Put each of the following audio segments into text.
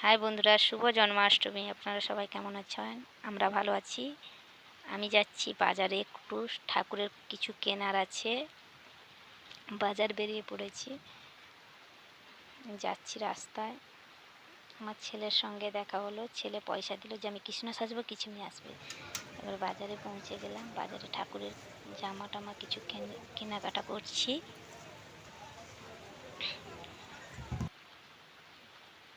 High বন্ধুরা, শুভ জন্মাষ্টমী। আপনারা সবাই কেমন আছেন? আমরা ভালো আছি। আমি যাচ্ছি বাজারে, একটু ঠাকুরের কিছু কেনার আছে, বাজার বেরিয়ে পড়েছি। যাচ্ছি রাস্তায়, আমার ছেলের সঙ্গে দেখা হলো। ছেলে পয়সা দিল যে আমি কৃষ্ণ সাজবো, কিছু নিয়ে আসবে। এবার বাজারে পৌঁছে গেলাম। বাজারে ঠাকুরের জামা টামা কিছু কেনাকাটা করছি।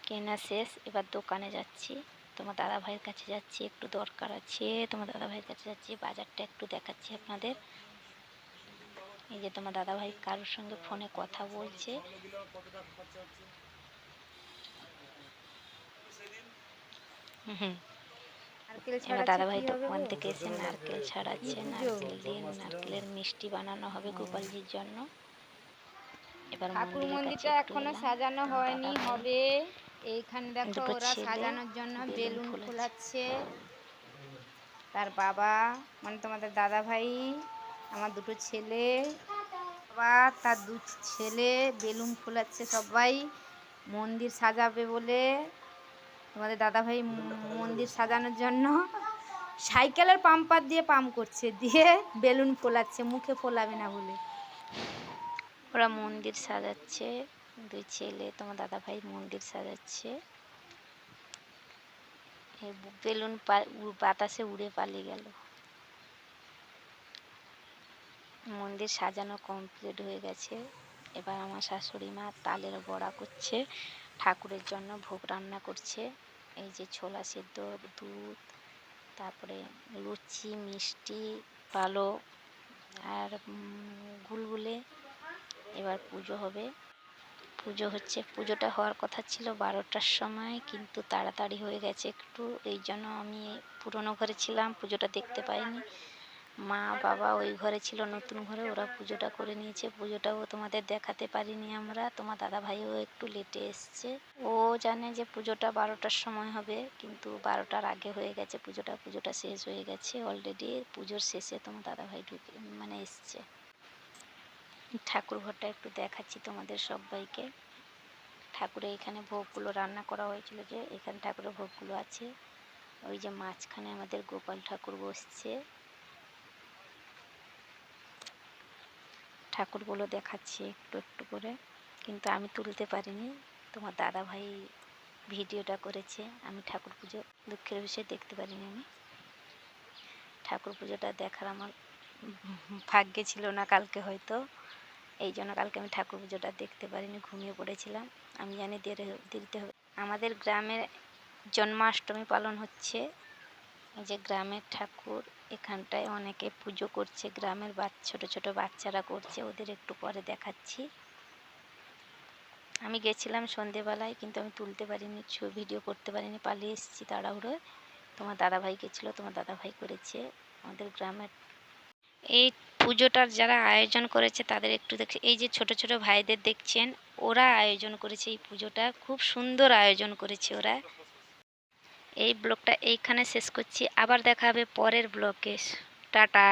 কেনা শেষ, এবার দোকানে যাচ্ছি। তোমার দাদা ভাইয়ের কাছে যাচ্ছি, একটু দরকার আছে। তোমার দাদা ভাইয়ের কাছে যাচ্ছি, বাজারটা একটু দেখাচ্ছি আপনাদের। এই যে তোমার দাদা ভাই কারোর সঙ্গে ফোনে কথা বলছে। এবার দাদা ভাই দোকান থেকে এসে নারকেল ছাড়াচ্ছে, নারকেল দিয়ে নারকেলের মিষ্টি বানানো হবে গোপালজির জন্য। এবার ঠাকুর মন্দিরটা এখনো সাজানো হয়নি, হবে। এইখানে দেখো ওরা সাজানোর জন্য বেলুন ফোলাচ্ছে। তার বাবা মানে তোমাদের দাদা ভাই, আমার দুটো ছেলে, বাবা তার দু ছেলে বেলুন ফোলাচ্ছে সবাই মন্দির সাজাবে বলে। তোমাদের দাদা ভাই মন্দির সাজানোর জন্য সাইকেলের পাম্পার দিয়ে পাম্প করছে, দিয়ে বেলুন ফোলাচ্ছে, মুখে ফোলাবে না বলে। ওরা মন্দির সাজাচ্ছে, দুই ছেলে তোমার দাদা ভাই মন্দির সাজাচ্ছে। বেলুন বাতাসে উড়ে পালিয়ে গেল। মন্দির সাজানো কমপ্লিট হয়ে গেছে। এবার আমার শাশুড়ি মা তালের বড়া করছে, ঠাকুরের জন্য ভোগ রান্না করছে। এই যে ছোলা সেদ্ধ, দুধ, তারপরে লুচি, মিষ্টি, ভালো আর গুলগুলে। এবার পুজো হবে। পুজো হচ্ছে, পুজোটা হওয়ার কথা ছিল 12টার সময়, কিন্তু তাড়াতাড়ি হয়ে গেছে একটু। এই জন্য আমি পুরনো ঘরে ছিলাম, পুজোটা দেখতে পাইনি। মা বাবা ওই ঘরে ছিল, নতুন ঘরে, ওরা পুজোটা করে নিয়েছে। পুজোটাও তোমাদের দেখাতে পারিনি আমরা। তোমার দাদা ভাইও একটু লেটে এসছে। ও জানে যে পুজোটা 12টার সময় হবে, কিন্তু 12টার আগে হয়ে গেছে পুজোটা। পুজোটা শেষ হয়ে গেছে অলরেডি। পুজোর শেষে তোমার দাদা ভাই এসছে। ঠাকুর ঘরটা একটু দেখাচ্ছি তোমাদের সবাইকে। ঠাকুরের এখানে ভোগগুলো রান্না করা হয়েছিল, যে এখানে ঠাকুরের ভোগগুলো আছে। ওই যে মাঝখানে আমাদের গোপাল ঠাকুর বসছে। ঠাকুরগুলো দেখাচ্ছি একটু একটু করে, কিন্তু আমি তুলতে পারিনি। তোমার দাদা ভাই ভিডিওটা করেছে। আমি ঠাকুর পুজো দুঃখের বিষয় দেখতে পারিনি। আমি ঠাকুর পুজোটা দেখার আমার ভাগ্যে ছিল না কালকে, হয়তো এই জন্য কালকে আমি ঠাকুর পুজোটা দেখতে পারিনি, ঘুমিয়ে পড়েছিলাম। আমি জানি দেরিতে হবে। আমাদের গ্রামের জন্মাষ্টমী পালন হচ্ছে। এই যে গ্রামের ঠাকুর, এখানটায় অনেকে পুজো করছে, গ্রামের ছোট ছোট বাচ্চারা করছে। ওদের একটু পরে দেখাচ্ছি। আমি গেছিলাম সন্ধেবেলায়, কিন্তু আমি তুলতে পারিনি, ভিডিও করতে পারিনি, পালিয়ে এসেছি তাড়াহুড়োয়। তোমার দাদাভাই গেছিলো, তোমার দাদাভাই করেছে আমাদের গ্রামের। এই পুজোটার যারা আয়োজন করেছে তাদের একটু দেখছি। এই যে ছোট ছোট ভাইদের দেখছেন, ওরা আয়োজন করেছে এই পুজোটা। খুব সুন্দর আয়োজন করেছে ওরা। এই ব্লগটা এইখানে শেষ করছি, আবার দেখা হবে পরের ব্লগে। টাটা।